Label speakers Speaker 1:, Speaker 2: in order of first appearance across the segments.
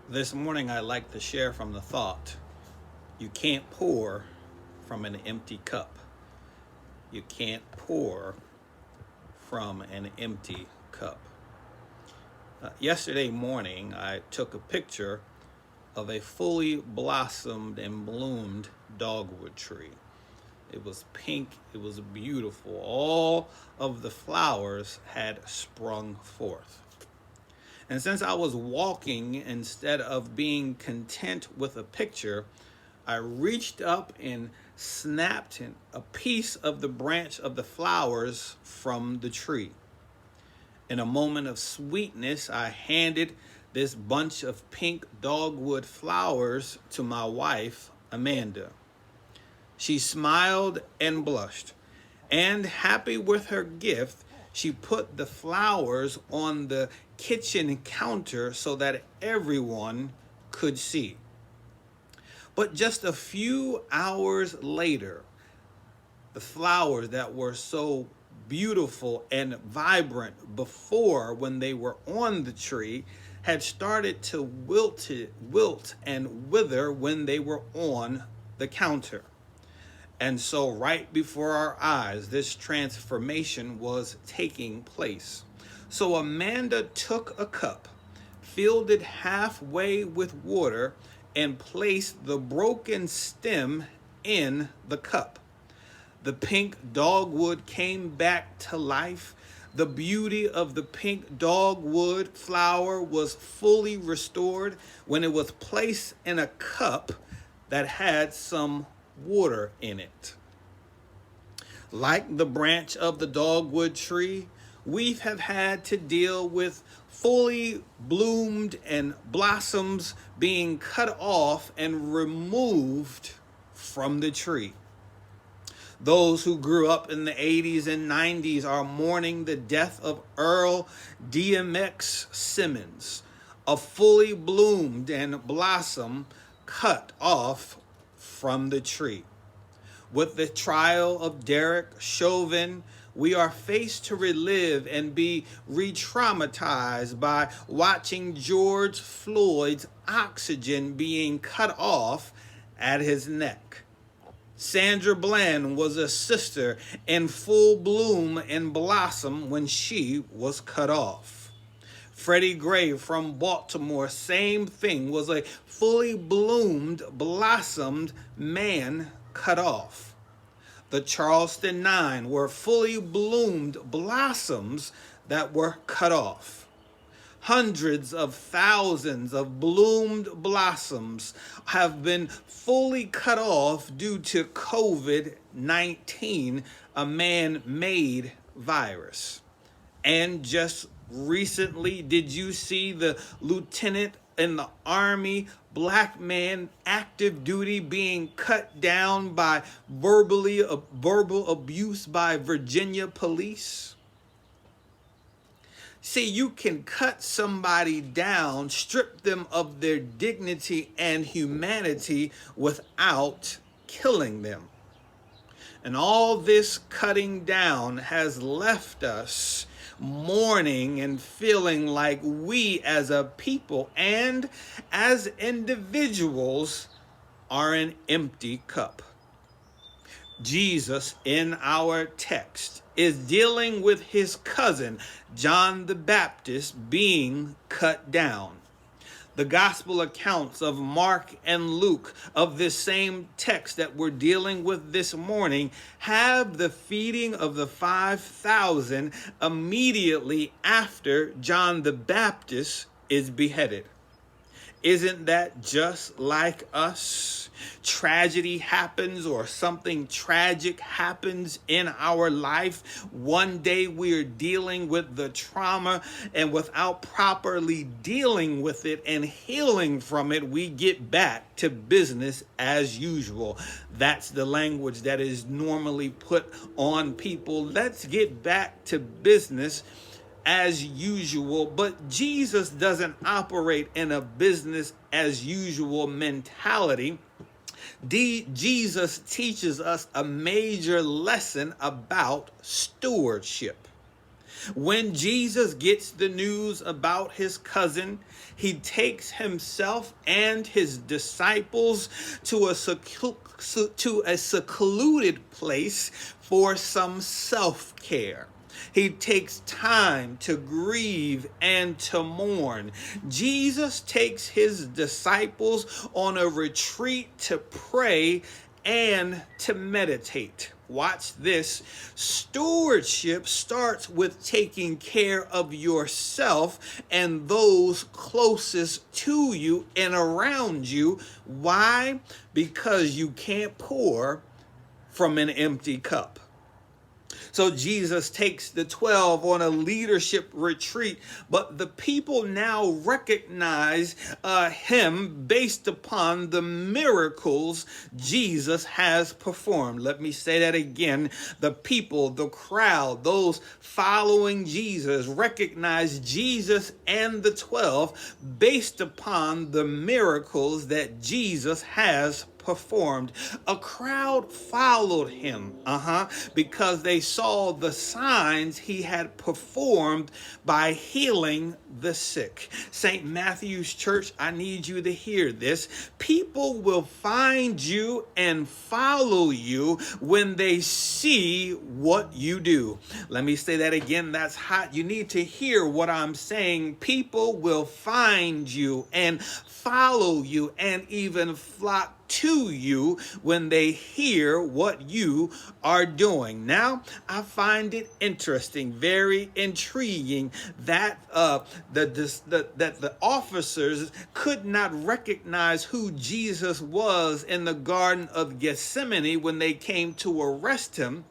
Speaker 1: This morning, I'd like to share from the thought you can't pour from an empty cup. You can't pour from an empty cup. Yesterday morning, I took a picture of a fully blossomed and bloomed dogwood tree. It was pink, it was beautiful. All of the flowers had sprung forth. And since I was walking instead of being content with a picture, I reached up and snapped a piece of the branch of the flowers from the tree. In a moment of sweetness, I handed this bunch of pink dogwood flowers to my wife, Amanda. She smiled and blushed, and happy with her gift, she put the flowers on the kitchen counter so that everyone could see. But just a few hours later, the flowers that were so beautiful and vibrant before when they were on the tree had started to wilt and wither when they were on the counter. And so right before our eyes, this transformation was taking place. So Amanda took a cup, filled it halfway with water, and placed the broken stem in the cup. The pink dogwood came back to life. The beauty of the pink dogwood flower was fully restored when it was placed in a cup that had some water in it. Like the branch of the dogwood tree, we have had to deal with fully bloomed and blossoms being cut off and removed from the tree. Those who grew up in the 80s and 90s are mourning the death of Earl DMX Simmons, a fully bloomed and blossom cut off from the tree. With the trial of Derek Chauvin, we are faced to relive and be re-traumatized by watching George Floyd's oxygen being cut off at his neck. Sandra Bland was a sister in full bloom and blossom when she was cut off. Freddie Gray from Baltimore, same thing, was a fully bloomed, blossomed man cut off. The Charleston Nine were fully bloomed blossoms that were cut off. Hundreds of thousands of bloomed blossoms have been fully cut off due to COVID-19, a man-made virus. And just recently, did you see the lieutenant in the Army, black man, active duty, being cut down by verbal abuse by Virginia police? See, you can cut somebody down, strip them of their dignity and humanity without killing them. And all this cutting down has left us mourning and feeling like we as a people and as individuals are an empty cup. Jesus in our text is dealing with his cousin, John the Baptist, being cut down. The gospel accounts of Mark and Luke of this same text that we're dealing with this morning have the feeding of the 5,000 immediately after John the Baptist is beheaded. Isn't that just like us? Tragedy happens or something tragic happens in our life. One day we're dealing with the trauma, and without properly dealing with it and healing from it, we get back to business as usual. That's the language that is normally put on people. Let's get back to business as usual, but Jesus doesn't operate in a business as usual mentality. Jesus teaches us a major lesson about stewardship. When Jesus gets the news about his cousin, he takes himself and his disciples to a secluded place for some self-care. He takes time to grieve and to mourn. Jesus takes his disciples on a retreat to pray and to meditate. Watch this. Stewardship starts with taking care of yourself and those closest to you and around you. Why? Because you can't pour from an empty cup. So Jesus takes the 12 on a leadership retreat, but the people now recognize him based upon the miracles Jesus has performed. Let me say that again. The people, the crowd, those following Jesus recognize Jesus and the 12 based upon the miracles that Jesus has performed. A crowd followed him because they saw the signs he had performed by healing the sick. St. Matthew's Church, I need you to hear this. People will find you and follow you when they see what you do. Let me say that again. That's hot. You need to hear what I'm saying. People will find you and follow you and even flock to you when they hear what you are doing. Now, I find it interesting, very intriguing that the officers could not recognize who Jesus was in the Garden of Gethsemane when they came to arrest him.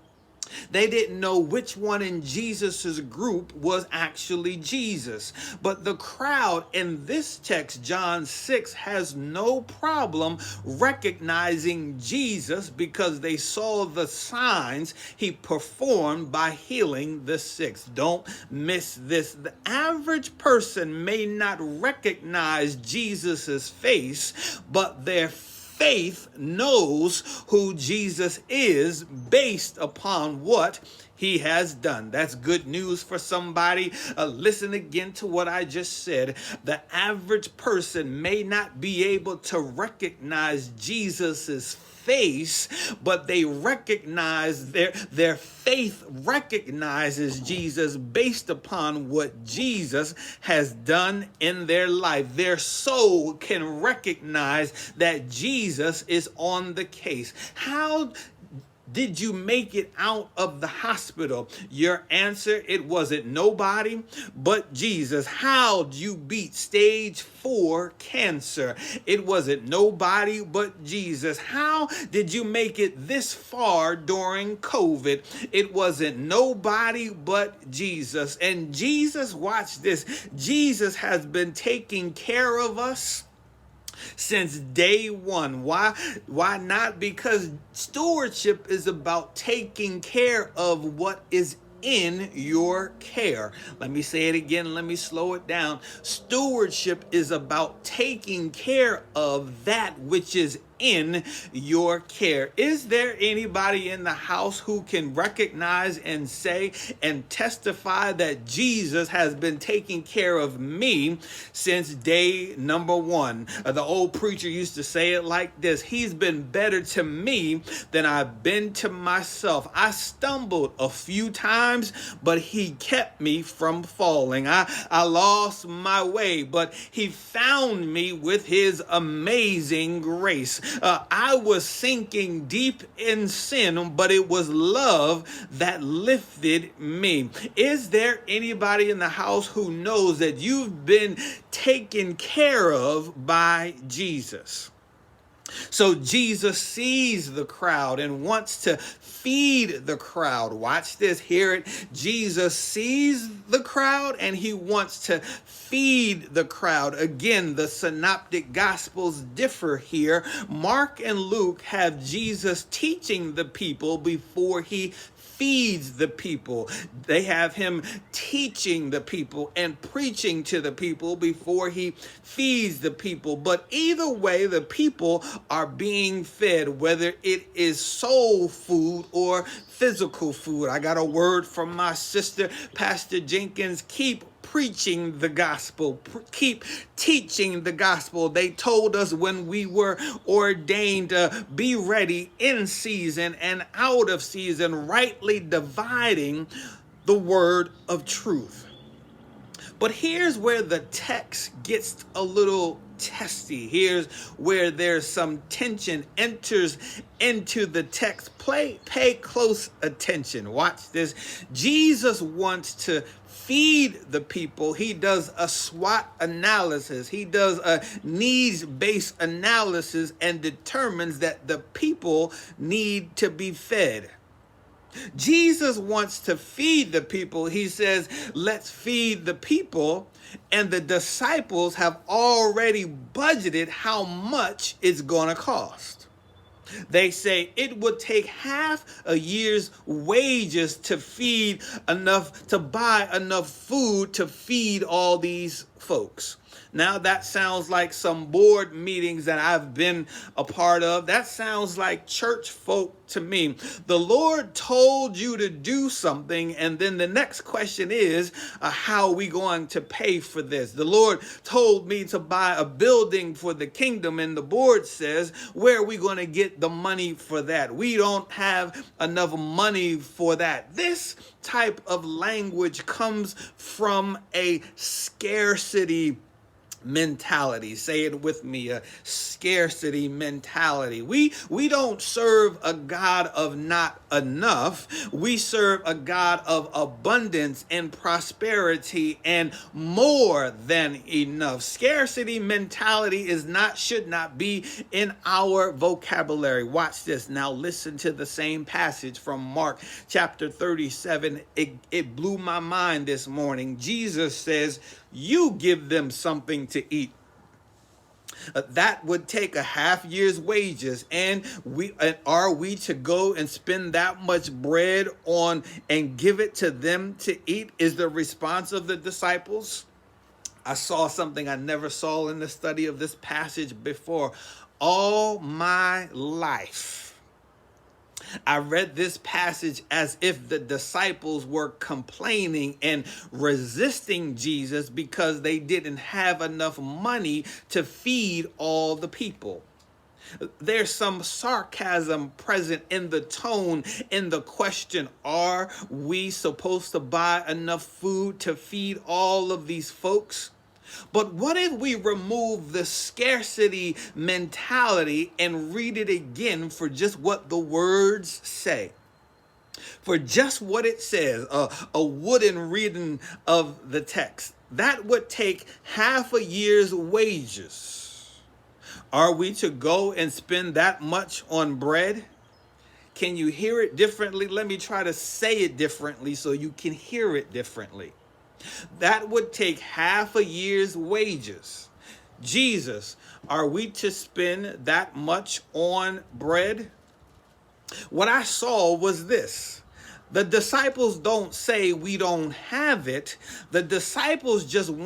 Speaker 1: They didn't know which one in Jesus's group was actually Jesus. But the crowd in this text, John 6, has no problem recognizing Jesus because they saw the signs he performed by healing the sick. Don't miss this. The average person may not recognize Jesus's face, but their faith knows who Jesus is based upon what he has done. That's good news for somebody. Listen again to what I just said. The average person may not be able to recognize Jesus's face, but they recognize their faith recognizes Jesus based upon what Jesus has done in their life. Their soul can recognize that Jesus is on the case. How did you make it out of the hospital? Your answer, it wasn't nobody but Jesus. How did you beat stage 4 cancer? It wasn't nobody but Jesus. How did you make it this far during COVID? It wasn't nobody but Jesus. And Jesus, watch this, Jesus has been taking care of us since day one. Why not? Because stewardship is about taking care of what is in your care. Let me say it again. Let me slow it down. Stewardship is about taking care of that which is in your care. Is there anybody in the house who can recognize and say and testify that Jesus has been taking care of me since day number 1? The old preacher used to say it like this: he's been better to me than I've been to myself. I stumbled a few times, but he kept me from falling. I lost my way, but he found me with his amazing grace. I was sinking deep in sin, but it was love that lifted me. Is there anybody in the house who knows that you've been taken care of by Jesus? So Jesus sees the crowd and wants to feed the crowd. Watch this, hear it. Jesus sees the crowd and he wants to feed the crowd. Again, the synoptic gospels differ here. Mark and Luke have Jesus teaching the people before he feeds the people. They have him teaching the people and preaching to the people before he feeds the people. But either way, the people are being fed, whether it is soul food or physical food. I got a word from my sister, Pastor Jenkins. Keep preaching the gospel. Keep teaching the gospel. They told us when we were ordained to be ready in season and out of season, rightly dividing the word of truth. But here's where the text gets a little testy. Here's where there's some tension enters into the text. Pay close attention. Watch this. Jesus wants to feed the people. He does a SWOT analysis. He does a needs-based analysis and determines that the people need to be fed. Jesus wants to feed the people. He says, let's feed the people. And the disciples have already budgeted how much it's going to cost. They say it would take half a year's wages to feed enough, to buy enough food to feed all these folks. Now that sounds like some board meetings that I've been a part of. That sounds like church folk to me. The Lord told you to do something, and then the next question is, how are we going to pay for this? The Lord told me to buy a building for the kingdom, and the board says, where are we going to get the money for that? We don't have enough money for that. This type of language comes from a scarcity mentality. Say it with me, a scarcity mentality. We don't serve a God of not enough. We serve a God of abundance and prosperity and more than enough. Scarcity mentality should not be in our vocabulary. Watch this. Now listen to the same passage from Mark chapter 37. It blew my mind this morning. Jesus says, you give them something to eat. That would take a half year's wages. And are we to go and spend that much bread on and give it to them to eat? Is the response of the disciples. I saw something I never saw in the study of this passage before. All my life, I read this passage as if the disciples were complaining and resisting Jesus because they didn't have enough money to feed all the people. There's some sarcasm present in the tone, in the question, are we supposed to buy enough food to feed all of these folks? But what if we remove the scarcity mentality and read it again for just what the words say? For just what it says, a wooden reading of the text. That would take half a year's wages. Are we to go and spend that much on bread? Can you hear it differently? Let me try to say it differently so you can hear it differently. That would take half a year's wages. Jesus, are we to spend that much on bread? What I saw was this. The disciples don't say we don't have it. The disciples just don't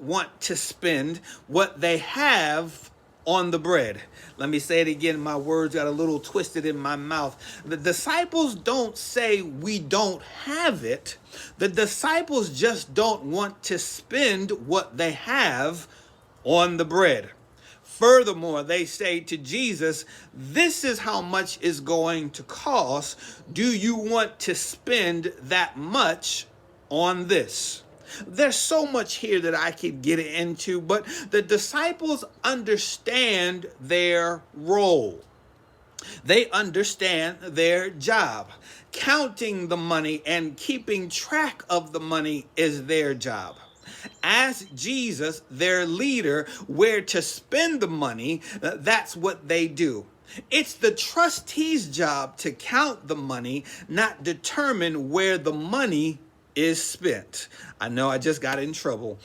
Speaker 1: want to spend what they have on the bread. Let me say it again. My words got a little twisted in my mouth. The disciples don't say we don't have it. The disciples just don't want to spend what they have on the bread. Furthermore, they say to Jesus, this is how much it's going to cost. Do you want to spend that much on this? There's so much here that I could get into, but the disciples understand their role. They understand their job. Counting the money and keeping track of the money is their job. Ask Jesus, their leader, where to spend the money. That's what they do. It's the trustee's job to count the money, not determine where the money is spent. I know I just got in trouble.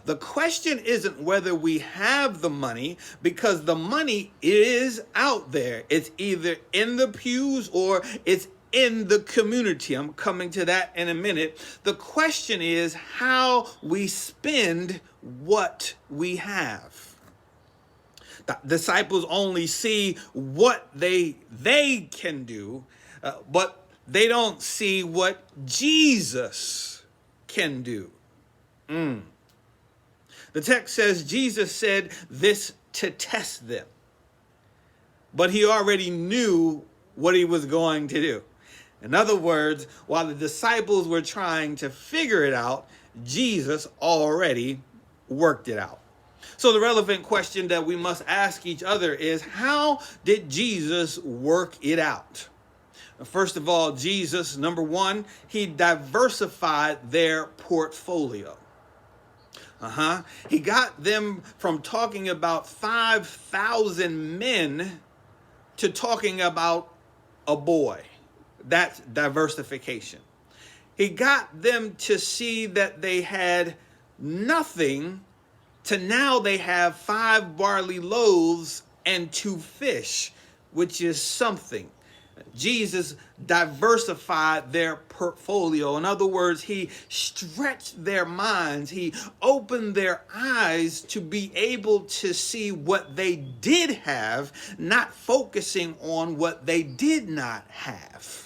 Speaker 1: The question isn't whether we have the money, because the money is out there. It's either in the pews or it's in the community. I'm coming to that in a minute. The question is how we spend what we have. The disciples only see what they can do, but they don't see what Jesus can do. The text says Jesus said this to test them, but he already knew what he was going to do. In other words, while the disciples were trying to figure it out, Jesus already worked it out. So the relevant question that we must ask each other is, how did Jesus work it out? First of all, Jesus, number one, he diversified their portfolio. He got them from talking about 5,000 men to talking about a boy. That's diversification. He got them to see that they had nothing to now they have 5 barley loaves and 2 fish, which is something. Jesus diversified their portfolio. In other words, he stretched their minds. He opened their eyes to be able to see what they did have, not focusing on what they did not have.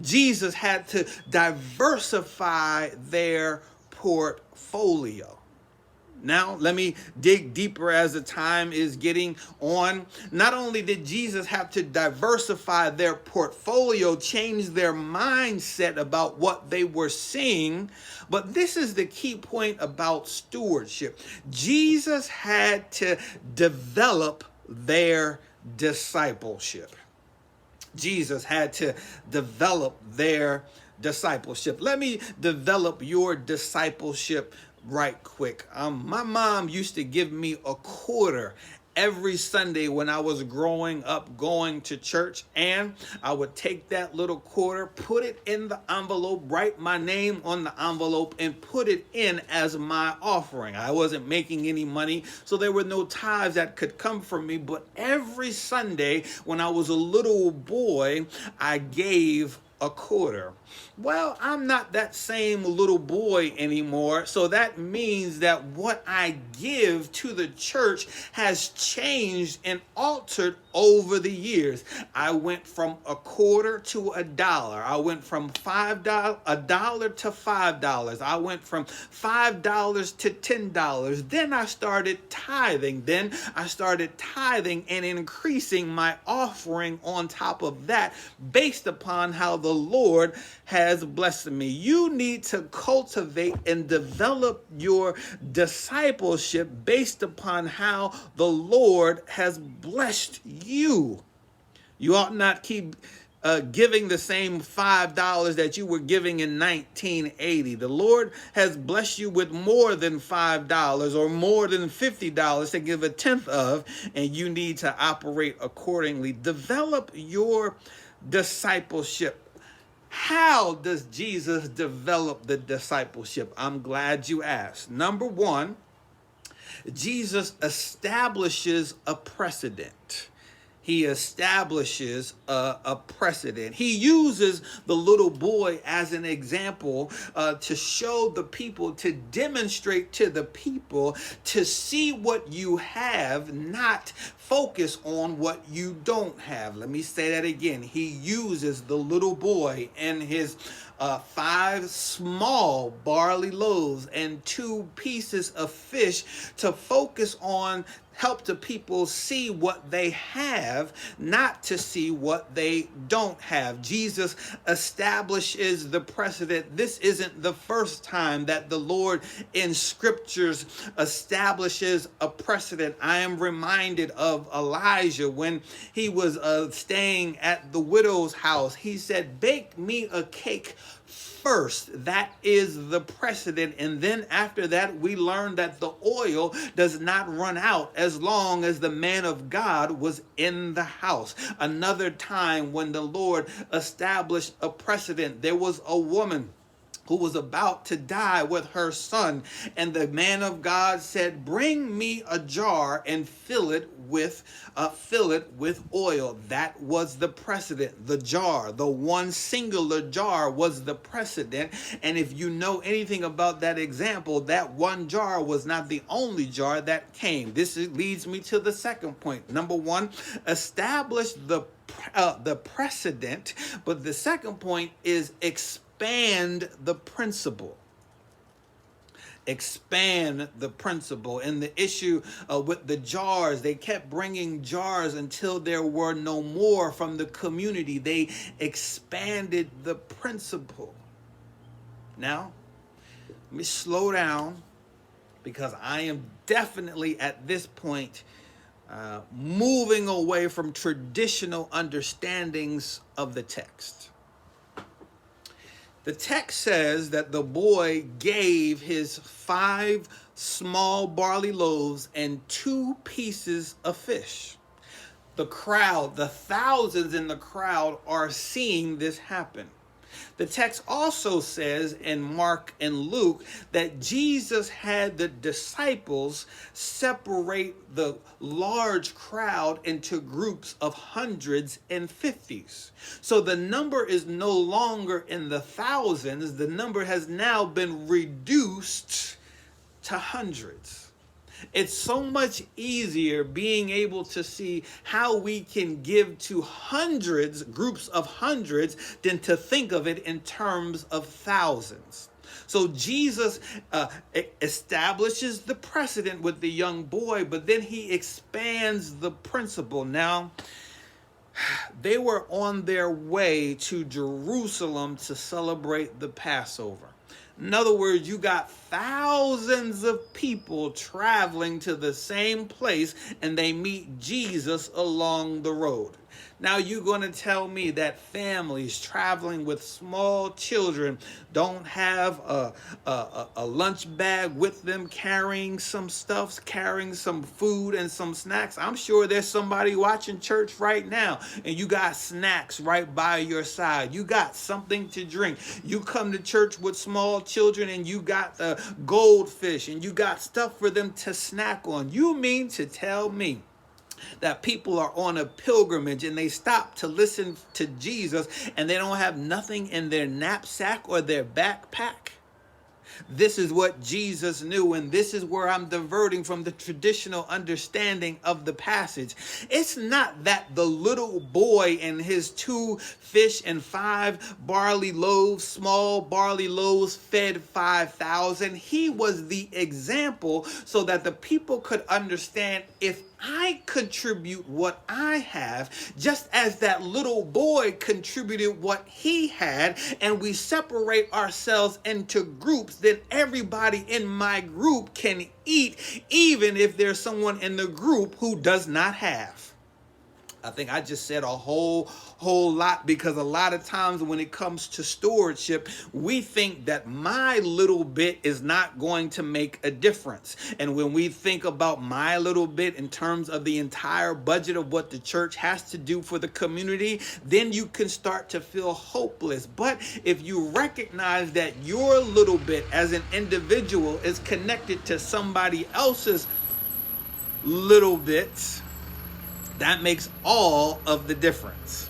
Speaker 1: Jesus had to diversify their portfolio. Now, let me dig deeper as the time is getting on. Not only did Jesus have to diversify their portfolio, change their mindset about what they were seeing, but this is the key point about stewardship. Jesus had to develop their discipleship. Jesus had to develop their discipleship. Let me develop your discipleship right quick. My mom used to give me a quarter every Sunday when I was growing up going to church, and I would take that little quarter, put it in the envelope, write my name on the envelope, and put it in as my offering. I wasn't making any money, so there were no tithes that could come from me, but every Sunday when I was a little boy, I gave a quarter. Well, I'm not that same little boy anymore, so that means that what I give to the church has changed and altered over the years. I went from a quarter to $1. I went from $1 to $5. I went from $5 to $10. Then I started tithing. And increasing my offering on top of that based upon how the Lord has blessed me. You need to cultivate and develop your discipleship based upon how the Lord has blessed you. You ought not keep giving the same $5 that you were giving in 1980. The Lord has blessed you with more than $5 or more than $50 to give a tenth of, and you need to operate accordingly. Develop your discipleship. How does Jesus develop the discipleship? I'm glad you asked. Number one, Jesus establishes a precedent. He establishes a precedent. He uses the little boy as an example to show the people, to demonstrate to the people, to see what you have, not focus on what you don't have. Let me say that again. He uses the little boy and his 5 small barley loaves and 2 pieces of fish to focus on, help the people see what they have, not to see what they don't have. Jesus establishes the precedent. This isn't the first time that the Lord in scriptures establishes a precedent. I am reminded of Elijah when he was staying at the widow's house. He said, "Bake me a cake first." That is the precedent. And then after that, we learned that the oil does not run out as long as the man of God was in the house. Another time when the Lord established a precedent, there was a woman who was about to die with her son. And the man of God said, bring me a jar and fill it with oil. That was the precedent. The jar, the one singular jar, was the precedent. And if you know anything about that example, that one jar was not the only jar that came. This leads me to the second point. Number one, establish the precedent. But the second point is expand the principle. Expand the principle. And the issue with the jars, they kept bringing jars until there were no more from the community. They expanded the principle. Now, let me slow down, because I am definitely at this point moving away from traditional understandings of the text. The text says that the boy gave his 5 small barley loaves and 2 pieces of fish. The crowd, the thousands in the crowd, are seeing this happen. The text also says in Mark and Luke that Jesus had the disciples separate the large crowd into groups of hundreds and fifties. So the number is no longer in the thousands. The number has now been reduced to hundreds. It's so much easier being able to see how we can give to hundreds, groups of hundreds, than to think of it in terms of thousands. So Jesus establishes the precedent with the young boy, but then he expands the principle. Now, they were on their way to Jerusalem to celebrate the Passover. In other words, you got thousands of people traveling to the same place, and they meet Jesus along the road. Now you're going to tell me that families traveling with small children don't have a lunch bag with them, carrying some stuff, carrying some food and some snacks? I'm sure there's somebody watching church right now, and you got snacks right by your side. You got something to drink. You come to church with small children, and you got the goldfish, and you got stuff for them to snack on. You mean to tell me that people are on a pilgrimage and they stop to listen to Jesus and they don't have nothing in their knapsack or their backpack? This is what Jesus knew, and this is where I'm diverting from the traditional understanding of the passage. It's not that the little boy and his 2 fish and 5 barley loaves, small barley loaves, fed 5,000. He was the example so that the people could understand, if I contribute what I have, just as that little boy contributed what he had, and we separate ourselves into groups, then everybody in my group can eat, even if there's someone in the group who does not have. I think I just said a whole lot, because a lot of times when it comes to stewardship, we think that my little bit is not going to make a difference. And when we think about my little bit in terms of the entire budget of what the church has to do for the community, then you can start to feel hopeless. But if you recognize that your little bit as an individual is connected to somebody else's little bits, that makes all of the difference.